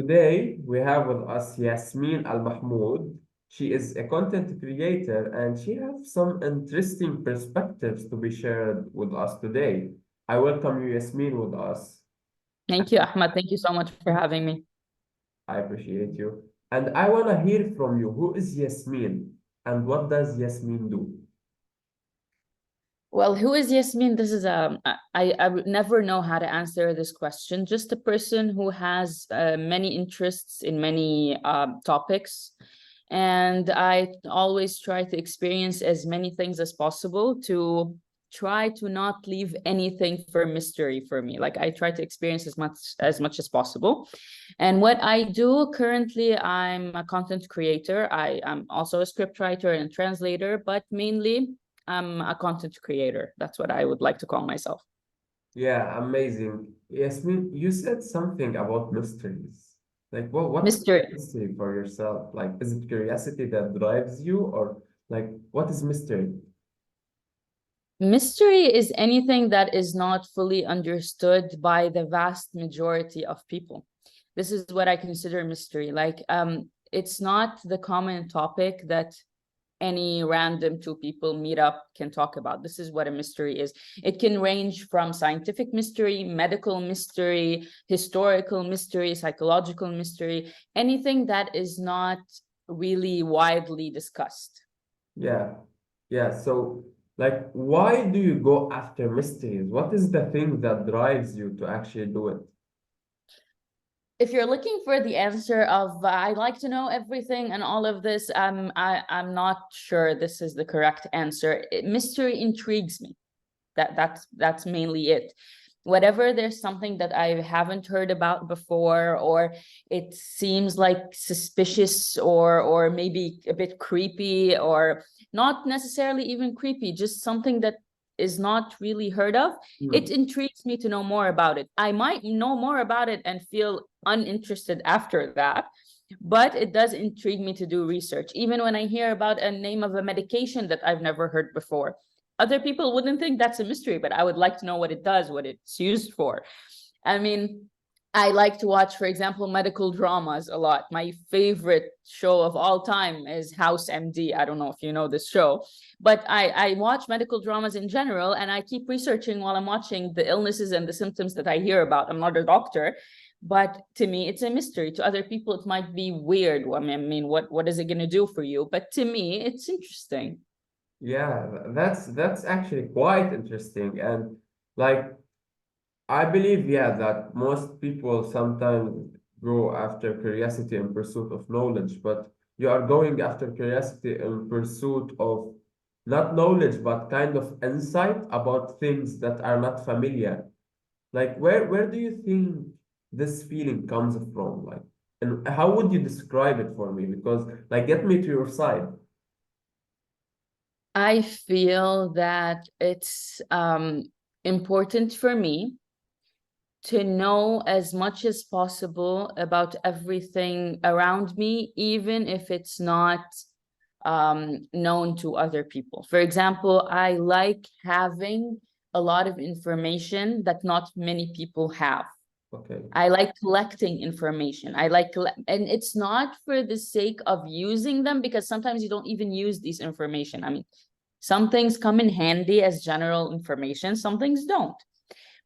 Today, we have with us Yasmine Almahmoud. She is a content creator and she has some interesting perspectives to be shared with us today. I welcome you, Yasmine, with us. Thank you, Ahmad. Thank you so much for having me. I appreciate you. And I want to hear from you. Who is Yasmine and what does Yasmine do? Well, who is Yasmin? This is I would never know how to answer this question. Just a person who has many interests in many topics, and I always try to experience as many things as possible to try to not leave anything for mystery for me. Like I try to experience as much as possible. And what I do currently, I'm a content creator. I am also a script writer and translator, but mainly I'm a content creator. That's what I would like to call myself. Yeah, amazing. Yasmine, you said something about mysteries. Like, what's the Mystery. mystery for yourself? Like, is it curiosity that drives you, or like, what is mystery? Mystery is anything that is not fully understood by the vast majority of people. This is what I consider mystery. It's not the common topic that any random two people meet up can talk about. This is what a mystery is. It can range from scientific mystery, medical mystery, historical mystery, psychological mystery, anything that is not really widely discussed. Yeah, yeah. So, like, why do you go after mysteries? What is the thing that drives you to actually do it? If you're looking for the answer of I'd like to know everything and all of this, I'm not sure this is the correct answer. Mystery intrigues me. That's mainly it. Whatever there's something that I haven't heard about before, or it seems like suspicious, or maybe a bit creepy, or not necessarily even creepy, just something that is not really heard of, it Hmm. intrigues me to know more about it. I might know more about it and feel uninterested after that, but it does intrigue me to do research. Even when I hear about a name of a medication that I've never heard before, other people wouldn't think that's a mystery, but I would like to know what it does, what it's used for. I mean, I like to watch, for example, medical dramas a lot. My favorite show of all time is House MD. I don't know if you know this show, but I watch medical dramas in general, and I keep researching while I'm watching the illnesses and the symptoms that I hear about. I'm not a doctor, but to me, it's a mystery. To other people, it might be weird. I mean, what is it going to do for you? But to me, it's interesting. Yeah, that's actually quite interesting. And like, I believe, yeah, that most people sometimes go after curiosity in pursuit of knowledge, but you are going after curiosity in pursuit of not knowledge, but kind of insight about things that are not familiar. Like, where do you think this feeling comes from? Like, and how would you describe it for me? Because, like, get me to your side. I feel that it's important for me to know as much as possible about everything around me, even if it's not known to other people. For example, I like having a lot of information that not many people have. Okay. I like collecting information. And it's not for the sake of using them, because sometimes you don't even use these information. I mean, some things come in handy as general information, some things don't.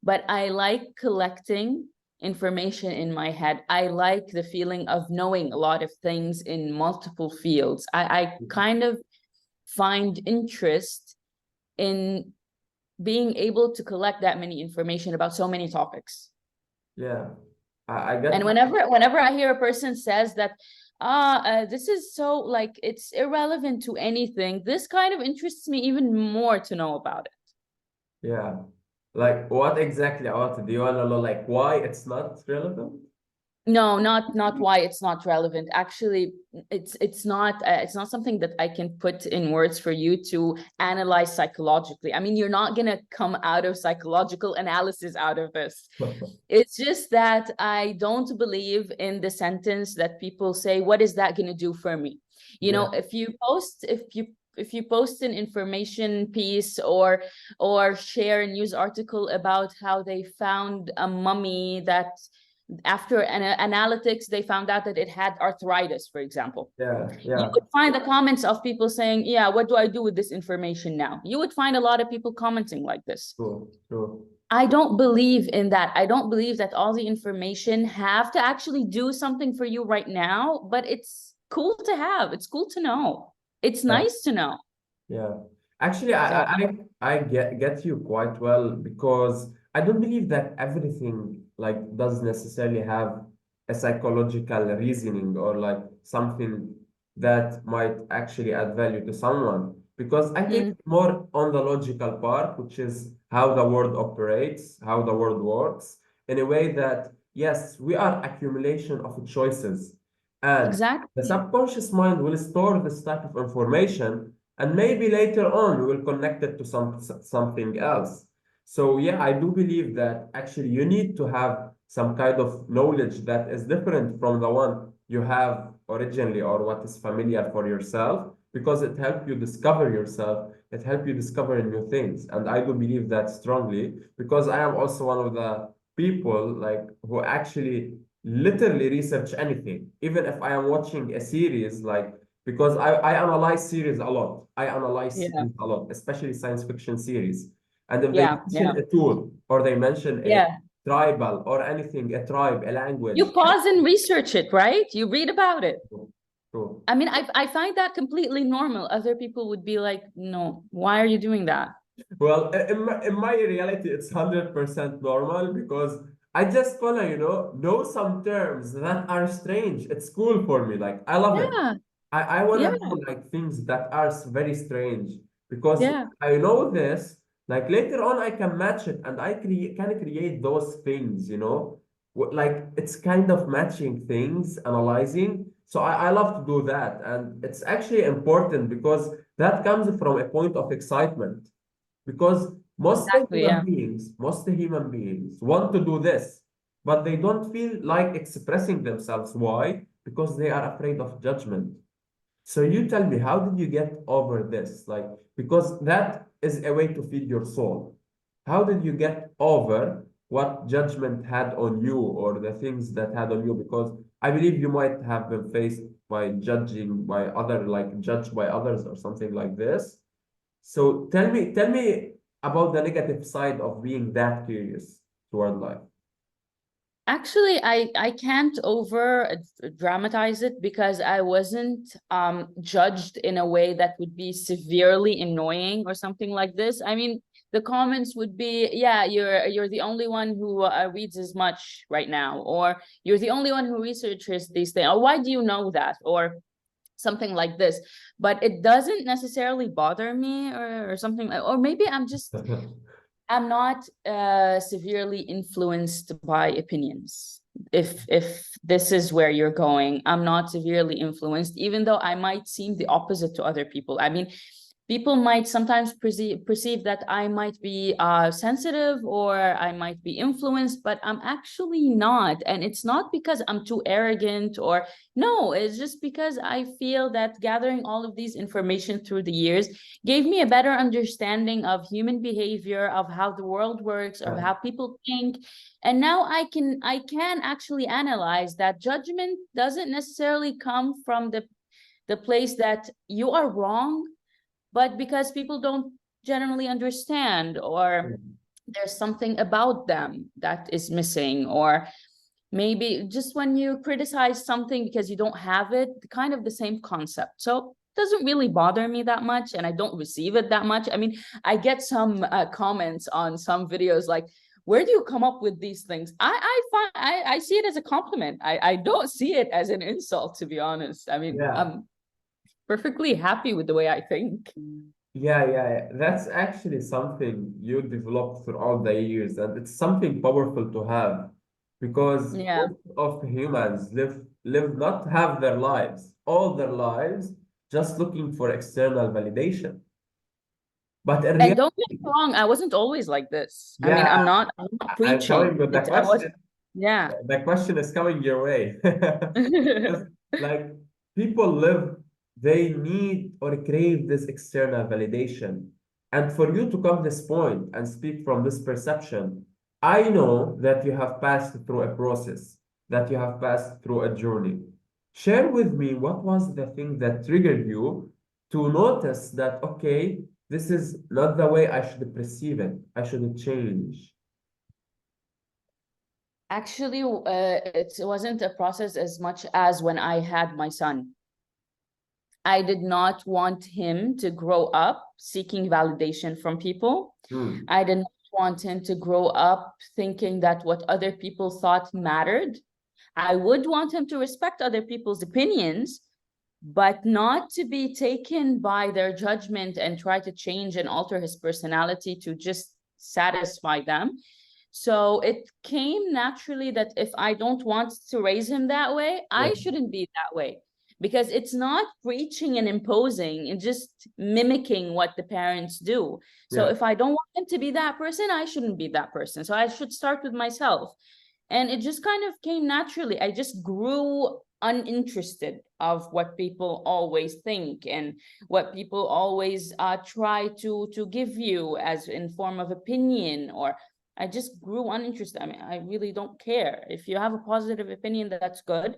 But I like collecting information in my head. I like the feeling of knowing a lot of things in multiple fields. I kind of find interest in being able to collect that many information about so many topics. Yeah. I get And whenever I hear a person says that this is so, like, it's irrelevant to anything, this kind of interests me even more to know about it. Yeah. Like, what exactly about it? Do you want to know, like, why it's not relevant? No, not why it's not relevant. Actually, it's not something that I can put in words for you to analyze psychologically. I mean, you're not gonna come out of psychological analysis out of this. It's just that I don't believe in the sentence that people say, what is that going to do for me? You Yeah. know, if you post an information piece, or share a news article about how they found a mummy that After analytics, they found out that it had arthritis, for example. Yeah, You yeah, would find the comments of people saying, yeah, what do I do with this information now? You would find a lot of people commenting like this. true, true. I don't believe in that. I don't believe that all the information have to actually do something for you right now, but it's cool to have. It's cool to know. It's Yeah. nice to know. Yeah, actually, So I get you quite well, because I don't believe that everything like does necessarily have a psychological reasoning, or like something that might actually add value to someone. Because I think mm, more on the logical part, which is how the world operates, how the world works, in a way that yes, we are accumulation of choices, and the exactly. subconscious mind will store this type of information, and maybe later on we will connect it to something else. So yeah, I do believe that actually you need to have some kind of knowledge that is different from the one you have originally, or what is familiar for yourself, because it helps you discover yourself, it helps you discover new things. And I do believe that strongly, because I am also one of the people like who actually literally research anything. Even if I am watching a series, like, because I analyze series a lot. I analyze Yeah. series a lot, especially science fiction series. And if they Yeah. Yeah. mention a tool, or they mention a Yeah. tribal or anything, a tribe, a language. You pause and research it, right? You read about it. True. I mean, I find that completely normal. Other people would be like, no, why are you doing that? Well, in my reality, it's 100% normal, because I just wanna, know some terms that are strange. It's cool for me. Like, I love it. Yeah. I want to Yeah. know like things that are very strange, because Yeah. I know this, like later on I can match it, and I can create those things. Like it's kind of matching things, analyzing. So I love to do that. And it's actually important, because that comes from a point of excitement, because Exactly. Yeah. most human beings want to do this, but they don't feel like expressing themselves. Why? Because they are afraid of judgment. So you tell me, how did you get over this? Like, because that is a way to feed your soul. How did you get over what judgment had on you, or the things that had on you? Because I believe you might have been faced by judged by others, or something like this. So tell me about the negative side of being that curious toward life. Actually, I can't over dramatize it because I wasn't judged in a way that would be severely annoying or something like this. I mean, the comments would be, yeah, you're the only one who reads as much right now, or you're the only one who researches these things, or why do you know that, or something like this. But it doesn't necessarily bother me, or something like, or maybe I'm not severely influenced by opinions. If this is where you're going, I'm not severely influenced, even though I might seem the opposite to other people. I mean, people might sometimes perceive that I might be sensitive, or I might be influenced, but I'm actually not. And it's not because I'm too arrogant, or no, it's just because I feel that gathering all of these information through the years gave me a better understanding of human behavior, of how the world works, of Yeah, how people think. And now I can actually analyze that judgment doesn't necessarily come from the place that you are wrong, but because people don't generally understand, or there's something about them that is missing, or maybe just when you criticize something because you don't have it, kind of the same concept. So it doesn't really bother me that much, and I don't receive it that much. I mean, I get some comments on some videos like, where do you come up with these things? I see it as a compliment. I don't see it as an insult, to be honest. I mean, yeah. I'm perfectly happy with the way I think. Yeah. That's actually something you developed throughout the years, and it's something powerful to have, because Yeah. most of humans live not have their lives, all their lives, just looking for external validation. But in And don't get reality, me wrong, I wasn't always like this. I mean, yeah, I'm not I'm coming preaching. with the I was, question. yeah. The question is coming your way. Because like people live, they need or crave this external validation. And for you to come this point and speak from this perception, I know that you have passed through a process, that you have passed through a journey. Share with me what was the thing that triggered you to notice that, okay, this is not the way I should perceive it. I should change. Actually, it wasn't a process as much as when I had my son. I did not want him to grow up seeking validation from people. Hmm. I did not want him to grow up thinking that what other people thought mattered. I would want him to respect other people's opinions, but not to be taken by their judgment and try to change and alter his personality to just satisfy them. So it came naturally that if I don't want to raise him that way, Yeah, I shouldn't be that way, because it's not preaching and imposing and just mimicking what the parents do. So yeah, if I don't want him to be that person, I shouldn't be that person. So I should start with myself. And it just kind of came naturally. I just grew uninterested of what people always think and what people always try to give you as in form of opinion. Or I just grew uninterested. I mean, I really don't care. If you have a positive opinion, that's good.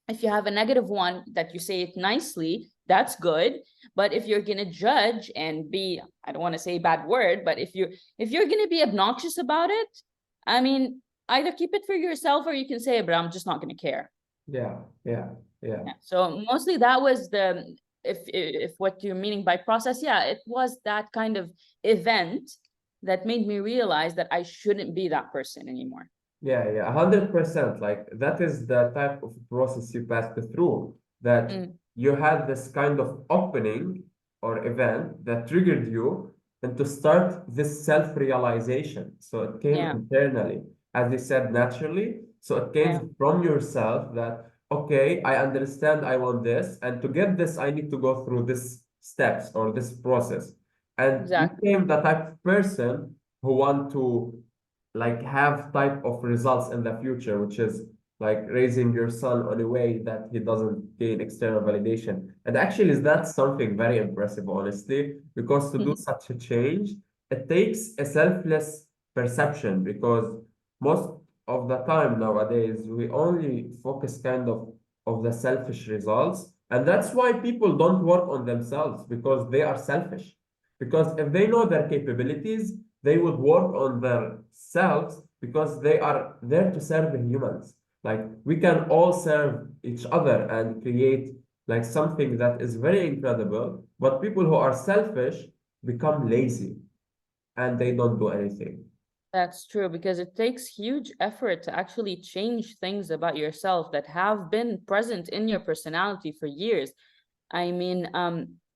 If you have a negative one that you say it nicely, that's good. But if you're gonna judge and be, I don't want to say a bad word, but if you're gonna be obnoxious about it, I mean, either keep it for yourself or you can say, but I'm just not gonna care. yeah, yeah, yeah. Yeah. So mostly that was the, if what you're meaning by process, yeah, it was that kind of event that made me realize that I shouldn't be that person anymore. Yeah, yeah, 100%. Like that is the type of process you passed through, that Mm, you had this kind of opening or event that triggered you and to start this self-realization. So it came yeah, internally, as you said, naturally. So it yeah, came from yourself that, okay, I understand I want this, and to get this, I need to go through this steps or this process. And you exactly. became the type of person who want to like have type of results in the future, which is like raising your son on a way that he doesn't gain external validation. And actually, is that something very impressive, honestly, because to do such a change, it takes a selfless perception because most of the time nowadays we only focus kind of the selfish results. And that's why people don't work on themselves because they are selfish. Because if they know their capabilities, they would work on their selves because they are there to serve the humans. Like we can all serve each other and create like something that is very incredible, but people who are selfish become lazy and they don't do anything. That's true, because it takes huge effort to actually change things about yourself that have been present in your personality for years. I mean,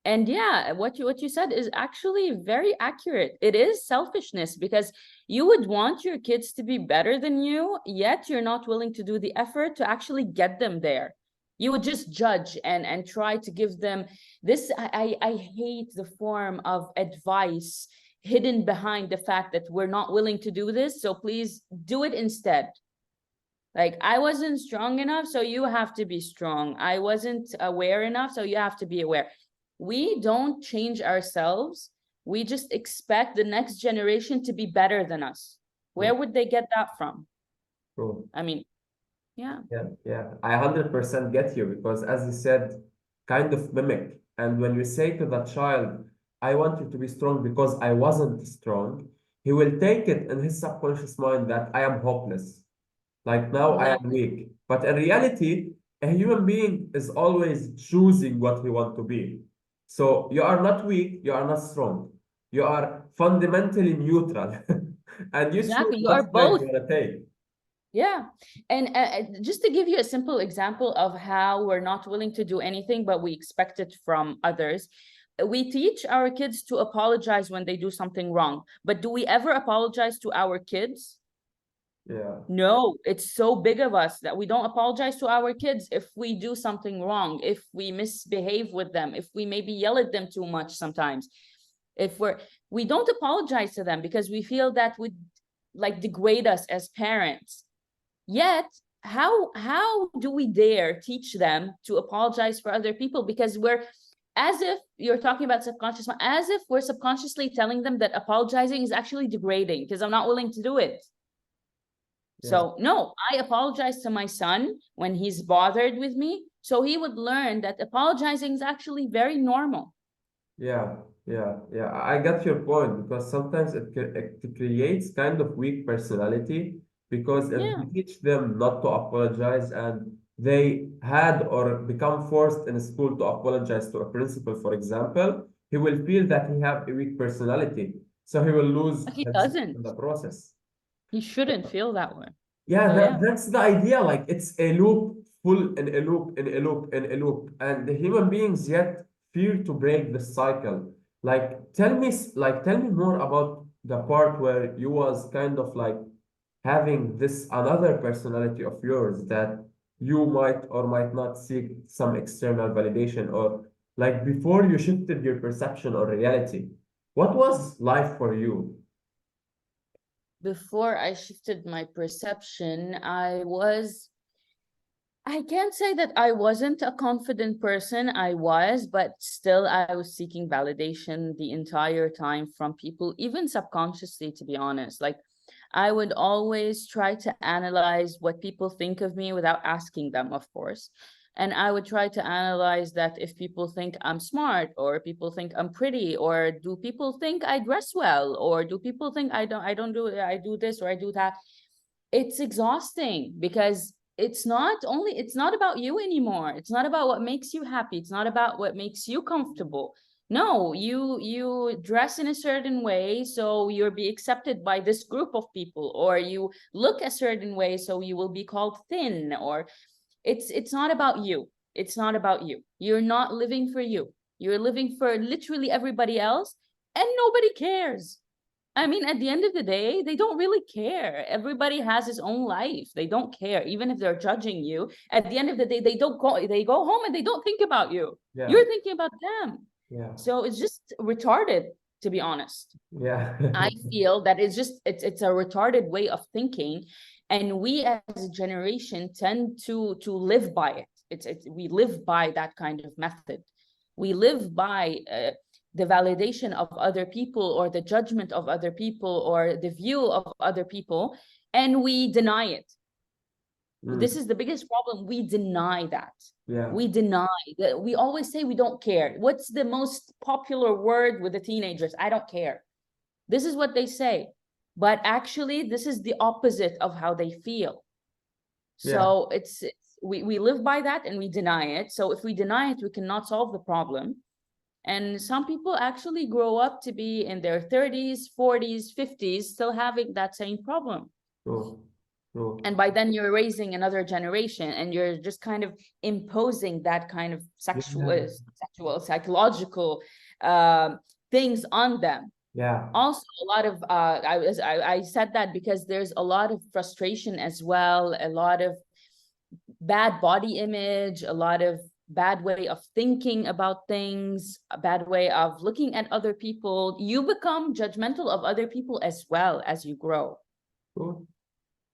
and yeah, what you said is actually very accurate. It is selfishness because you would want your kids to be better than you, yet you're not willing to do the effort to actually get them there. You would just judge and try to give them this. I hate the form of advice hidden behind the fact that we're not willing to do this, so please do it instead. Like, I wasn't strong enough, so you have to be strong. I wasn't aware enough, so you have to be aware. We don't change ourselves. We just expect the next generation to be better than us. True, Where would they get that from? true. I mean, yeah, Yeah, yeah. I 100% get you because as you said, kind of mimic. And when you say to the child, I want you to be strong because I wasn't strong, he will take it in his subconscious mind that I am hopeless. Like now I am exactly. weak. But in reality, a human being is always choosing what he wants to be. So you are not weak, you are not strong. You are fundamentally neutral. And you choose Exactly. You are what side you both. want to take. Yeah. And just to give you a simple example of how we're not willing to do anything, but we expect it from others, we teach our kids to apologize when they do something wrong. But do we ever apologize to our kids? Yeah. No, it's so big of us that we don't apologize to our kids if we do something wrong, if we misbehave with them, if we maybe yell at them too much sometimes. If we don't apologize to them because we feel that would like degrade us as parents. Yet, how do we dare teach them to apologize for other people? Because we're, as if you're talking about subconscious, as if we're subconsciously telling them that apologizing is actually degrading because I'm not willing to do it. Yeah. So no, I apologize to my son when he's bothered with me. So he would learn that apologizing is actually very normal. Yeah, yeah. I got your point because sometimes it creates kind of weak personality because if Yeah. we teach them not to apologize and they had or become forced in school to apologize to a principal, for example, he will feel that he have a weak personality, so he will lose But he himself in doesn't. the process. He shouldn't feel that way. Yeah, So yeah. that's the idea. Like it's a loop, full in a loop, in a loop, in a loop, and the human beings yet fear to break the cycle. Like tell me more about the part where you was kind of like having this another personality of yours that you might or might not seek some external validation or like before you shifted your perception or reality. What was life for you? Before I shifted my perception, I can't say that I wasn't a confident person. I was, but still, I was seeking validation the entire time from people, even subconsciously, to be honest. Like, I would always try to analyze what people think of me without asking them, of course. And I would try to analyze that if people think I'm smart, or people think I'm pretty, or do people think I dress well, or do people think I do this or I do that. It's exhausting because it's not about you anymore. It's not about what makes you happy. It's not about what makes you comfortable. No, you dress in a certain way so you'll be accepted by this group of people, or you look a certain way so you will be called thin, or it's not about you. It's not about you. You're not living for you. You're living for literally everybody else, and nobody cares. I mean, at the end of the day, they don't really care. Everybody has his own life. They don't care, even if they're judging you. At the end of the day, they go home and they don't think about you. Yeah, You're thinking about them. yeah, So it's just retarded, to be honest. yeah, I feel that it's a retarded way of thinking, and we as a generation tend to live by it. It's we live by that kind of method. We live by the validation of other people, or the judgment of other people, or the view of other people, and we deny it. This Mm, is the biggest problem. We deny that. yeah. We deny that. We always say we don't care. What's the most popular word with the teenagers? I don't care. This is what they say. But actually, this is the opposite of how they feel. Yeah, So we live by that and we deny it. So if we deny it, we cannot solve the problem. And some people actually grow up to be in their 30s, 40s, 50s, still having that same problem. true, true. And by then you're raising another generation, and you're just kind of imposing that kind of Yeah, psychological um things on them. yeah, Also, a lot of I said that because there's a lot of frustration as well, a lot of bad body image, a lot of bad way of thinking about things, a bad way of looking at other people. You become judgmental of other people as well as you grow. true,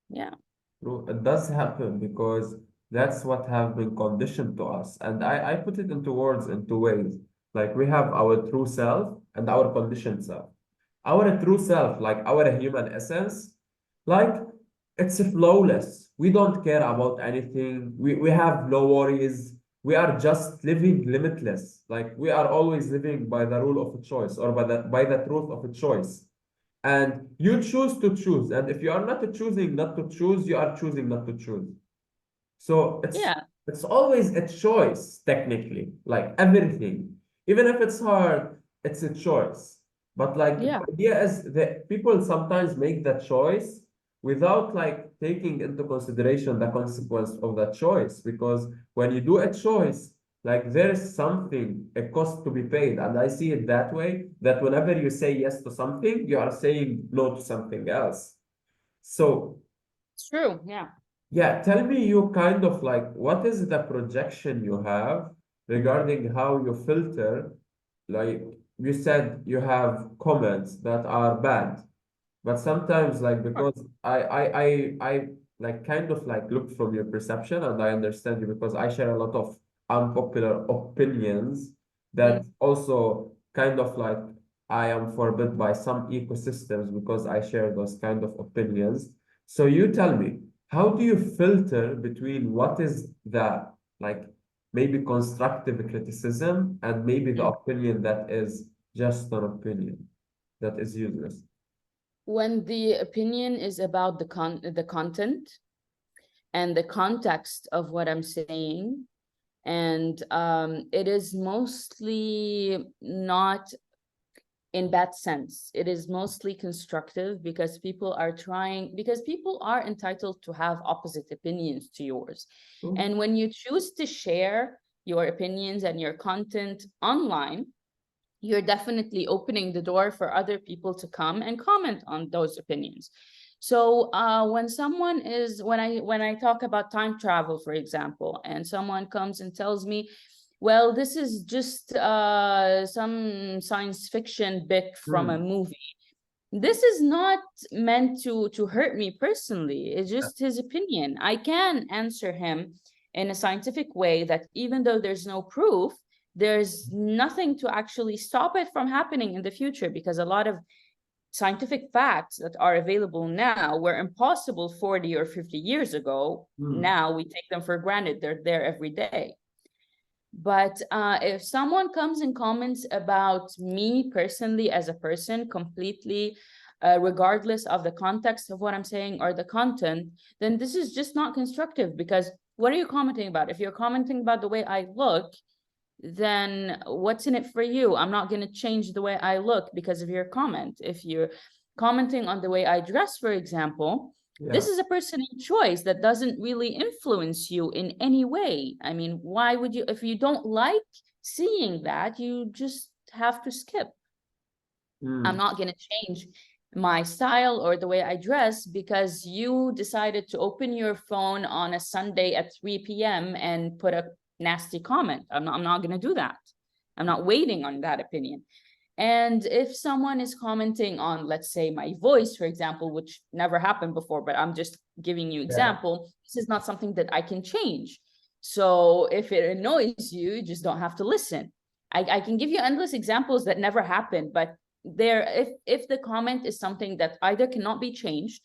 Yeah. true. It does happen because that's what have been conditioned to us. And I put it into words in two ways. Like we have our true self and our conditioned self. Our true self, like our human essence, like it's flawless. We don't care about anything. We have no worries. We are just living limitless. Like we are always living by the rule of a choice or by the truth of a choice. And you choose to choose. And if you are not choosing not to choose, you are choosing not to choose. So Yeah. it's always a choice, technically, like everything. Even if it's hard, it's a choice. But like Yeah. the idea is that people sometimes make that choice without like taking into consideration the consequence of that choice. Because when you do a choice, like there's something, a cost to be paid. And I see it that way, that whenever you say yes to something, you are saying no to something else. So It's true. Yeah. yeah, tell me you kind of like what is the projection you have regarding how you filter, like you said you have comments that are bad, but sometimes like Sure. because I like kind of like look from your perception and I understand you because I share a lot of unpopular opinions that Mm. also kind of like I am forbid by some ecosystems because I share those kind of opinions. So you tell me, how do you filter between what is the, like, maybe constructive criticism and maybe the Mm. opinion that is just an opinion that is useless? When the opinion is about the content and the context of what I'm saying, and it is mostly not in that sense. It is mostly constructive because people are entitled to have opposite opinions to yours. Hmm? And when you choose to share your opinions and your content online, you're definitely opening the door for other people to come and comment on those opinions. So when I talk about time travel, for example, and someone comes and tells me, well, this is just some science fiction bit from a Hmm. movie. This is not meant to hurt me personally. It's just his opinion. I can answer him in a scientific way that even though there's no proof, there's nothing to actually stop it from happening in the future, because a lot of scientific facts that are available now were impossible 40 or 50 years ago. Hmm. Now we take them for granted. They're there every day. But if someone comes and comments about me personally as a person, completely regardless of the context of what I'm saying or the content, then this is just not constructive. Because what are you commenting about? If you're commenting about the way I look, then what's in it for you? I'm not going to change the way I look because of your comment. If you're commenting on the way I dress, for example, this Yeah. is a personal choice that doesn't really influence you in any way. I mean, why would you, if you don't like seeing that, you just have to skip. I'm Hmm. not going to change my style or the way I dress because you decided to open your phone on a Sunday at 3 p.m. and put a nasty comment. I'm not going to do that. I'm not waiting on that opinion. And if someone is commenting on, let's say, my voice, for example, which never happened before, but I'm just giving you Yeah. example, this is not something that I can change. So if it annoys you, you just don't have to listen. I can give you endless examples that never happened, but there, if the comment is something that either cannot be changed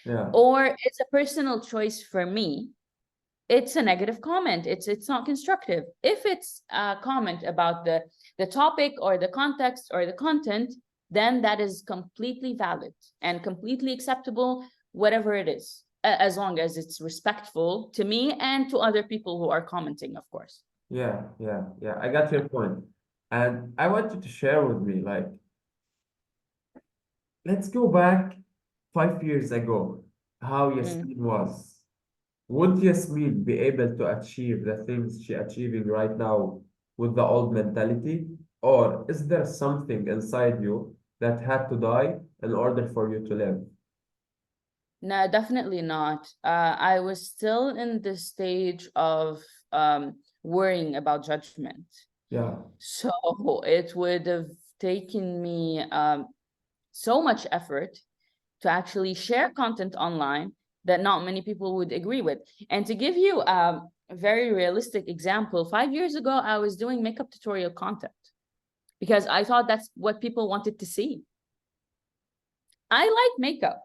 Yeah. or it's a personal choice for me, it's a negative comment. It's not constructive. If it's a comment about the topic or the context or the content, then that is completely valid and completely acceptable, whatever it is, as long as it's respectful to me and to other people who are commenting, of course. Yeah. Yeah. Yeah. I got your point. And I want you to share with me, like, let's go back 5 years ago, how Mm. Yasmine was. Would Yasmine be able to achieve the things she achieving right now with the old mentality? Or is there something inside you that had to die in order for you to live? No, definitely not. I was still in the stage of worrying about judgment. Yeah. So it would have taken me so much effort to actually share content online that not many people would agree with. And to give you a very realistic example, 5 years ago, I was doing makeup tutorial content because I thought that's what people wanted to see. I like makeup.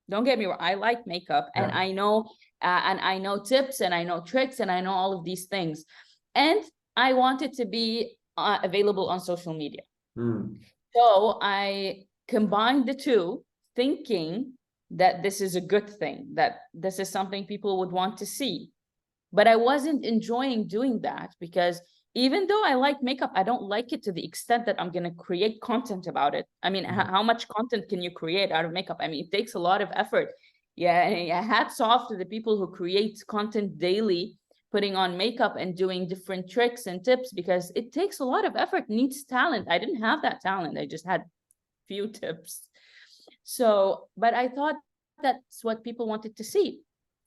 Don't get me wrong. I like makeup, and Yeah. I know tips, and I know tricks, and I know all of these things. And I wanted to be available on social media. Mm. So I combined the two, thinking that this is a good thing, that this is something people would want to see. But I wasn't enjoying doing that because even though I like makeup, I don't like it to the extent that I'm going to create content about it. I mean, Mhm. how much content can you create out of makeup? I mean, it takes a lot of effort. Yeah, hats off to the people who create content daily, putting on makeup and doing different tricks and tips, because it takes a lot of effort, needs talent. I didn't have that talent. I just had few tips. So, but I thought that's what people wanted to see.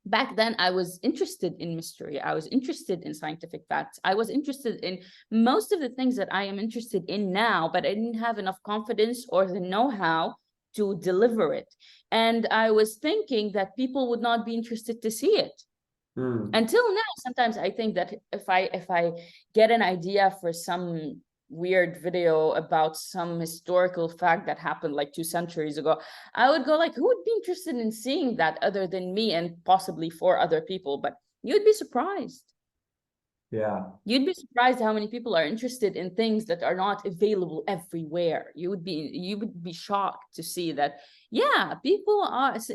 Back then, I was interested in mystery. I was interested in scientific facts. I was interested in most of the things that I am interested in now, but I didn't have enough confidence or the know-how to deliver it. And I was thinking that people would not be interested to see it. Mm. Until now, sometimes I think that if I get an idea for some weird video about some historical fact that happened like 2 centuries ago, I would go like, who would be interested in seeing that other than me and possibly 4 other people? But you'd be surprised. Yeah. You'd be surprised how many people are interested in things that are not available everywhere. You would be shocked to see that, yeah,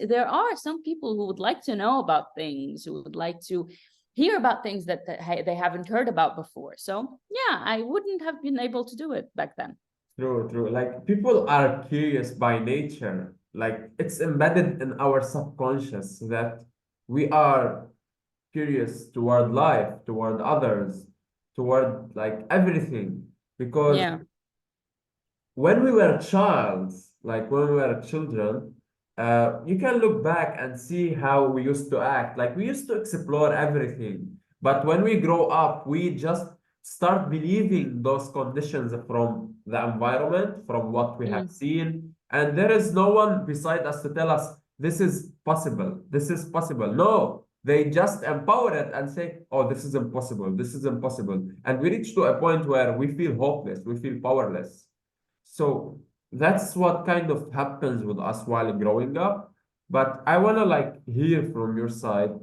there are some people who would like to know about things, who would like to hear about things that they haven't heard about before. So yeah, I wouldn't have been able to do it back then. True, true. Like people are curious by nature. Like it's embedded in our subconscious that we are curious toward life, toward others, toward like everything. Because Yeah. when we were childs, like when we were children, you can look back and see how we used to act. Like we used to explore everything. But when we grow up, we just start believing those conditions from the environment, from what we have Mm. seen. And there is no one beside us to tell us this is possible. This is possible. No, they just empower it and say, oh, this is impossible. This is impossible. And we reach to a point where we feel hopeless. We feel powerless. So that's what kind of happens with us while growing up. But I want to like hear from your side,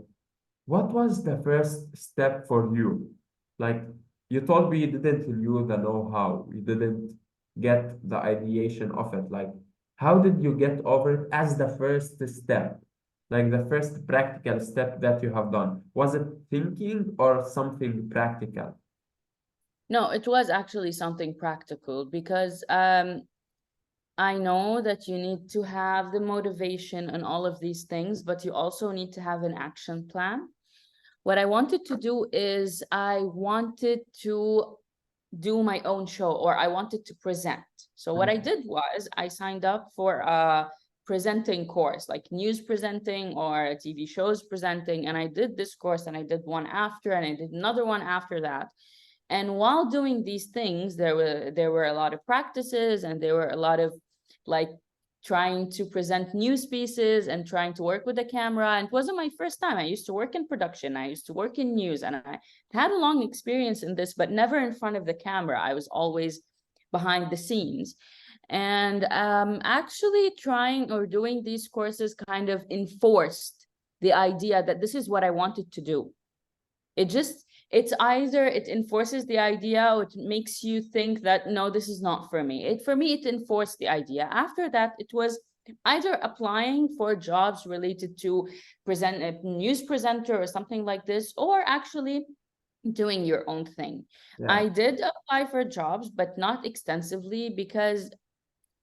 what was the first step for you? Like you told me you didn't knew the know-how, you didn't get the ideation of it. Like how did you get over it as the first step? Like the first practical step that you have done. Was it thinking or something practical? No, it was actually something practical because I know that you need to have the motivation and all of these things, but you also need to have an action plan. What I wanted to do is I wanted to do my own show, or I wanted to present. So what I Mm. did was I signed up for a presenting course, like news presenting or TV shows presenting. And I did this course and I did one after, and I did another one after that. And while doing these things, there were a lot of practices, and there were a lot of like trying to present news pieces and trying to work with the camera. And it wasn't my first time. I used to work in production, I used to work in news, and I had a long experience in this, but never in front of the camera. I was always behind the scenes. And actually trying or doing these courses kind of enforced the idea that this is what I wanted to do. It's either it enforces the idea, or it makes you think that no, this is not for me. For me, it enforced the idea. After that, it was either applying for jobs related to present a news presenter or something like this, or actually doing your own thing. Yeah, I did apply for jobs, but not extensively, because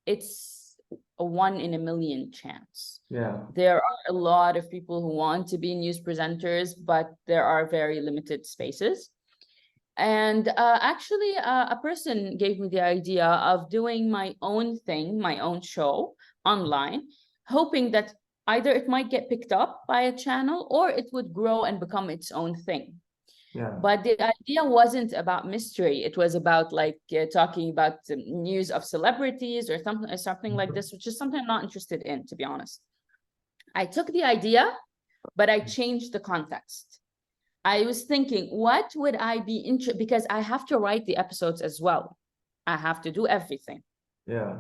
it's a 1 in a million chance. yeah, There are a lot of people who want to be news presenters, but there are very limited spaces. And actually, a person gave me the idea of doing my own thing, my own show online, hoping that either it might get picked up by a channel or it would grow and become its own thing. yeah, But the idea wasn't about mystery. It was about like talking about news of celebrities or something like this, which is something I'm not interested in, to be honest. I took the idea, but I changed the context. I was thinking, what would I be interested? Because I have to write the episodes as well. I have to do everything. yeah,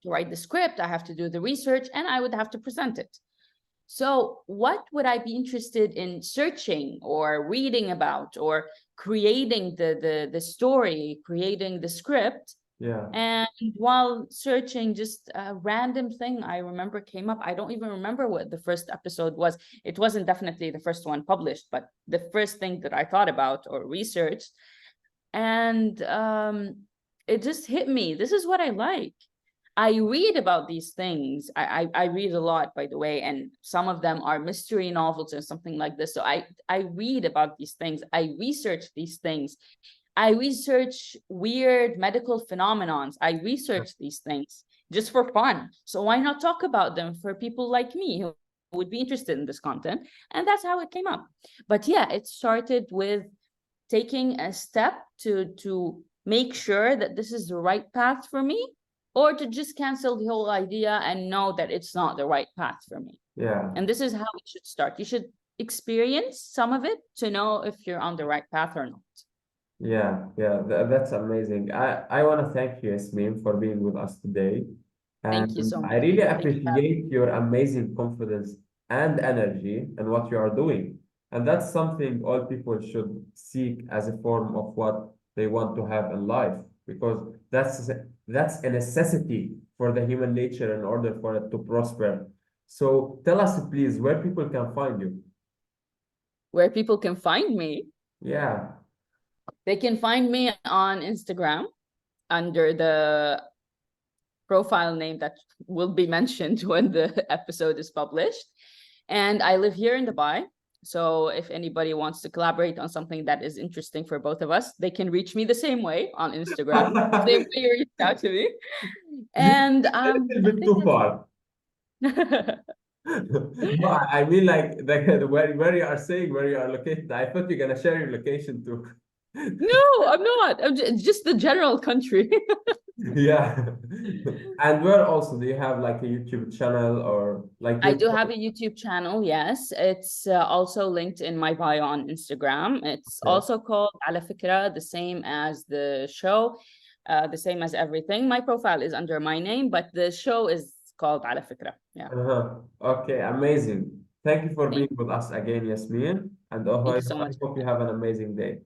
To write the script, I have to do the research, and I would have to present it. So what would I be interested in searching or reading about, or creating the story, creating the script? yeah, And while searching, just a random thing I remember came up. I don't even remember what the first episode was. It wasn't definitely the first one published, but the first thing that I thought about or researched. And it just hit me. This is what I like. I read about these things. I read a lot, by the way, and some of them are mystery novels or something like this. So I read about these things. I research these things. I research weird medical phenomenons. I research these things just for fun. So why not talk about them for people like me who would be interested in this content? And that's how it came up. But yeah, it started with taking a step to make sure that this is the right path for me, or to just cancel the whole idea and know that it's not the right path for me. yeah. And this is how it should start. You should experience some of it to know if you're on the right path or not. Yeah, that's amazing. I want to thank you, Yasmin, for being with us today. Thank you And so I much. really Thank you for having appreciate your amazing confidence and energy in what you are doing. And that's something all people should seek as a form of what they want to have in life, because that's a necessity for the human nature in order for it to prosper. So tell us, please, where people can find you. where people can find me. Yeah. They can find me on Instagram under the profile name that will be mentioned when the episode is published. And I live here in Dubai. So if anybody wants to collaborate on something that is interesting for both of us, they can reach me the same way on Instagram, the same way you reached out to me. And A little I bit think too far. that's No, I mean like where you are saying where you are located. I thought you're gonna share your location too. no, I'm not. Just the general country. Yeah. And where also do you have like a YouTube channel or like I your do have a YouTube channel, yes. It's also linked in my bio on Instagram. It's yeah. also called Ala Fikra, the same as the show, the same as everything. My profile is under my name, but the show is called Ala Fikra. Yeah. Uh-huh. Okay, amazing. Thank you for being Thank you. with us again, Yasmin. And Thank I you so I much. hope you have an amazing day.